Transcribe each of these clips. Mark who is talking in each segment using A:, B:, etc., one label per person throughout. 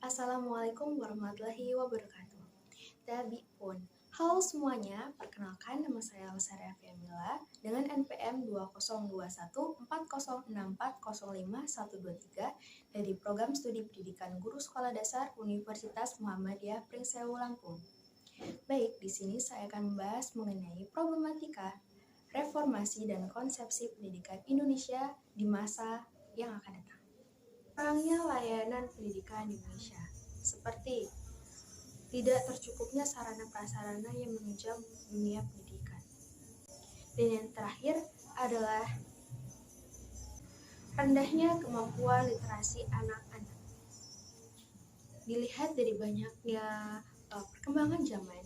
A: Assalamualaikum warahmatullahi wabarakatuh. Tabi'un. Halo semuanya, perkenalkan nama saya Lestari Afiamila dengan NPM 20214064051123 dari Program Studi Pendidikan Guru Sekolah Dasar Universitas Muhammadiyah Pringsewu Lampung. Baik, di sini saya akan membahas mengenai problematika reformasi dan konsepsi pendidikan Indonesia di masa yang akan datang. Kurangnya layanan pendidikan di Indonesia, seperti tidak tercukupnya sarana-prasarana yang menunjang dunia pendidikan. Dan yang terakhir adalah rendahnya kemampuan literasi anak-anak. Dilihat dari banyaknya perkembangan zaman,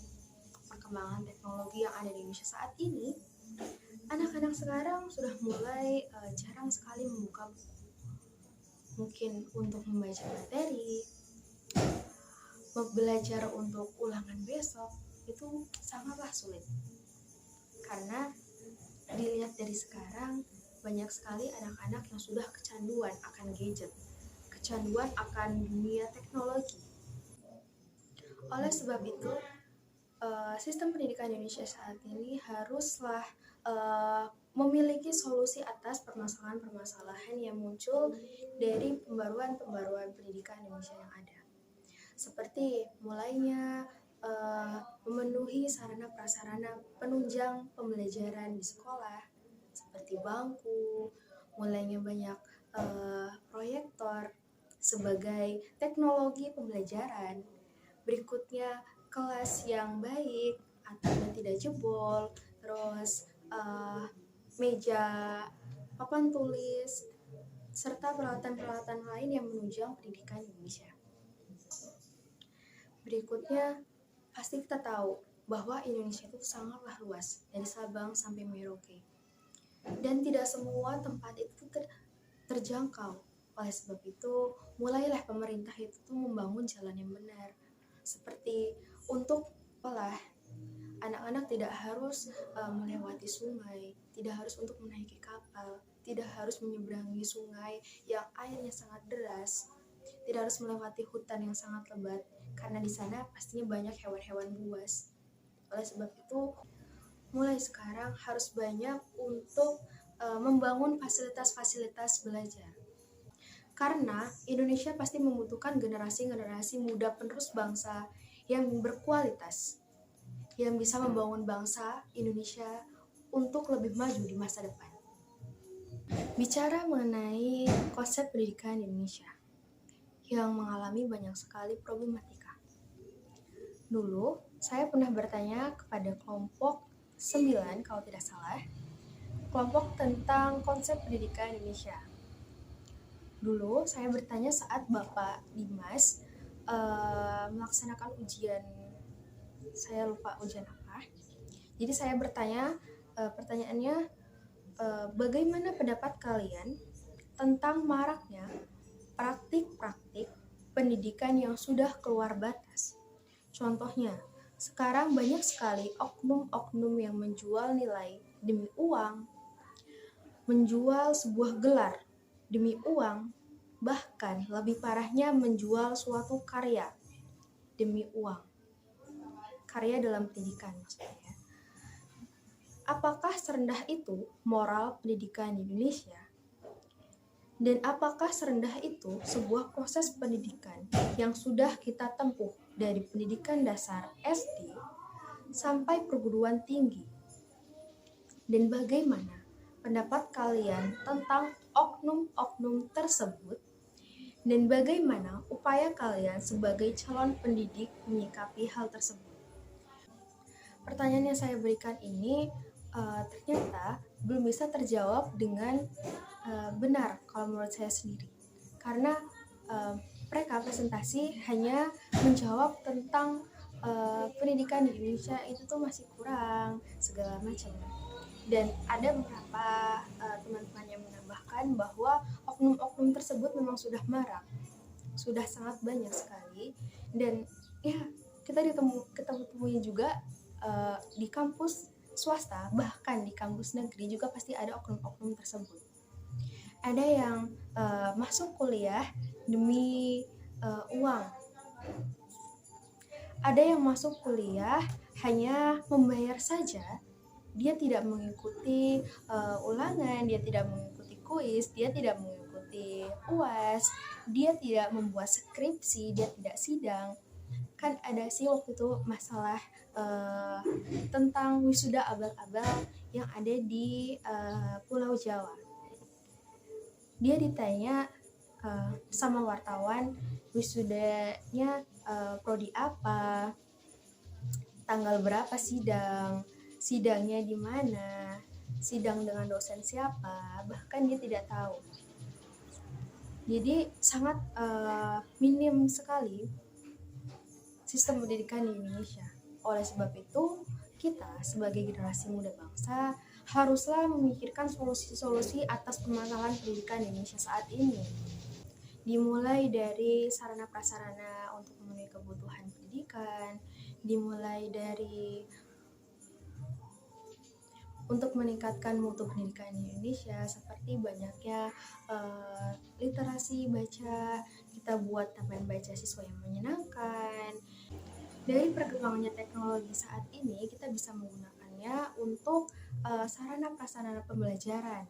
A: perkembangan teknologi yang ada di Indonesia saat ini, anak-anak sekarang sudah mulai jarang sekali membuka buku. Mungkin untuk membaca materi, belajar untuk ulangan besok, itu sangatlah sulit. Karena dilihat dari sekarang, banyak sekali anak-anak yang sudah kecanduan akan gadget, kecanduan akan dunia teknologi. Oleh sebab itu, sistem pendidikan Indonesia saat ini haruslah memiliki solusi atas permasalahan-permasalahan yang muncul dari pembaruan pendidikan Indonesia yang ada. Seperti mulainya memenuhi sarana-prasarana penunjang pembelajaran di sekolah, seperti bangku, mulainya banyak proyektor sebagai teknologi pembelajaran, berikutnya kelas yang baik atau tidak jebol, terus meja, papan tulis, serta peralatan-peralatan lain yang menunjang pendidikan Indonesia. Berikutnya, pasti kita tahu bahwa Indonesia itu sangatlah luas, dari Sabang sampai Merauke. Dan tidak semua tempat itu terjangkau. Oleh sebab itu, mulailah pemerintah itu membangun jalan yang benar. Seperti untuk anak-anak tidak harus melewati sungai, tidak harus untuk menaiki kapal, tidak harus menyeberangi sungai yang airnya sangat deras, tidak harus melewati hutan yang sangat lebat, karena di sana pastinya banyak hewan-hewan buas. Oleh sebab itu, mulai sekarang harus banyak untuk membangun fasilitas-fasilitas belajar. Karena Indonesia pasti membutuhkan generasi-generasi muda penerus bangsa yang berkualitas, yang bisa membangun bangsa Indonesia untuk lebih maju di masa depan. Bicara mengenai konsep pendidikan Indonesia yang mengalami banyak sekali problematika. Dulu, saya pernah bertanya kepada kelompok 9 kalau tidak salah, kelompok tentang konsep pendidikan Indonesia. Dulu, saya bertanya saat Bapak Dimas melaksanakan ujian, saya lupa ujian apa. Jadi saya bertanya, pertanyaannya, bagaimana pendapat kalian tentang maraknya praktik-praktik pendidikan yang sudah keluar batas? Contohnya, sekarang banyak sekali oknum-oknum yang menjual nilai demi uang, menjual sebuah gelar demi uang, bahkan lebih parahnya menjual suatu karya demi uang. Karya dalam pendidikan maksudnya. Apakah serendah itu moral pendidikan di Indonesia? Dan apakah serendah itu sebuah proses pendidikan yang sudah kita tempuh dari pendidikan dasar SD sampai perguruan tinggi? Dan bagaimana pendapat kalian tentang oknum-oknum tersebut? Dan bagaimana upaya kalian sebagai calon pendidik menyikapi hal tersebut? Pertanyaan yang saya berikan ini ternyata belum bisa terjawab dengan benar kalau menurut saya sendiri, karena mereka presentasi hanya menjawab tentang pendidikan di Indonesia itu tuh masih kurang segala macam, dan ada beberapa teman-teman yang menambahkan bahwa oknum-oknum tersebut memang sudah marak, sudah sangat banyak sekali, dan ya kita temui juga di kampus swasta, bahkan di kampus negeri juga pasti ada oknum-oknum tersebut. Ada yang masuk kuliah demi uang, Ada yang masuk kuliah hanya membayar saja, dia tidak mengikuti ulangan, dia tidak mengikuti kuis, dia tidak mengikuti UAS, dia tidak membuat skripsi, dia tidak sidang. Kan ada sih waktu itu masalah tentang wisuda abal-abal yang ada di Pulau Jawa. Dia ditanya sama wartawan, wisudanya prodi apa, tanggal berapa sidang, sidangnya di mana, sidang dengan dosen siapa, bahkan dia tidak tahu. Jadi sangat minim sekali sistem pendidikan di Indonesia. Oleh sebab itu, kita sebagai generasi muda bangsa haruslah memikirkan solusi-solusi atas permasalahan pendidikan di Indonesia saat ini. Dimulai dari sarana prasarana untuk memenuhi kebutuhan pendidikan, dimulai dari untuk meningkatkan mutu pendidikan di Indonesia, seperti banyaknya literasi baca, kita buat taman baca siswa yang menyenangkan. Dari perkembangannya teknologi saat ini, kita bisa menggunakannya untuk sarana prasarana pembelajaran.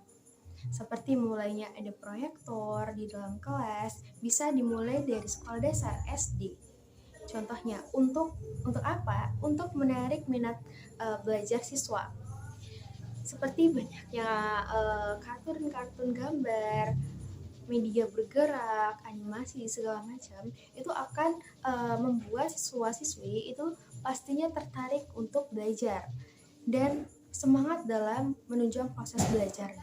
A: Seperti mulainya ada proyektor di dalam kelas, bisa dimulai dari sekolah dasar SD. Contohnya, untuk apa? Untuk menarik minat belajar siswa. Seperti banyaknya kartun-kartun gambar, media bergerak, animasi segala macam, itu akan membuat siswa-siswi itu pastinya tertarik untuk belajar dan semangat dalam menunjang proses belajar.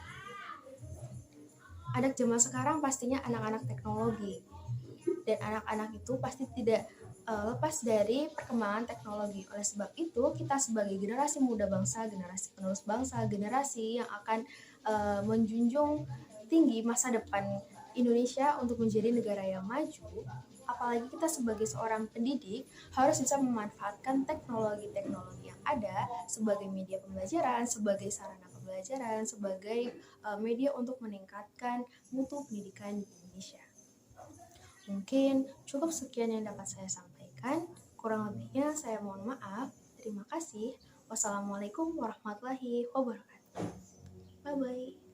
A: Anak zaman sekarang pastinya anak-anak teknologi, dan anak-anak itu pasti tidak lepas dari perkembangan teknologi. Oleh sebab itu, kita sebagai generasi muda bangsa, generasi penerus bangsa, generasi yang akan menjunjung tinggi masa depan Indonesia untuk menjadi negara yang maju, apalagi kita sebagai seorang pendidik harus bisa memanfaatkan teknologi-teknologi yang ada sebagai media pembelajaran, sebagai sarana pembelajaran, sebagai media untuk meningkatkan mutu pendidikan di Indonesia. Mungkin cukup sekian yang dapat saya sampaikan. Kurang lebihnya saya mohon maaf. Terima kasih. Wassalamualaikum warahmatullahi wabarakatuh. Bye-bye.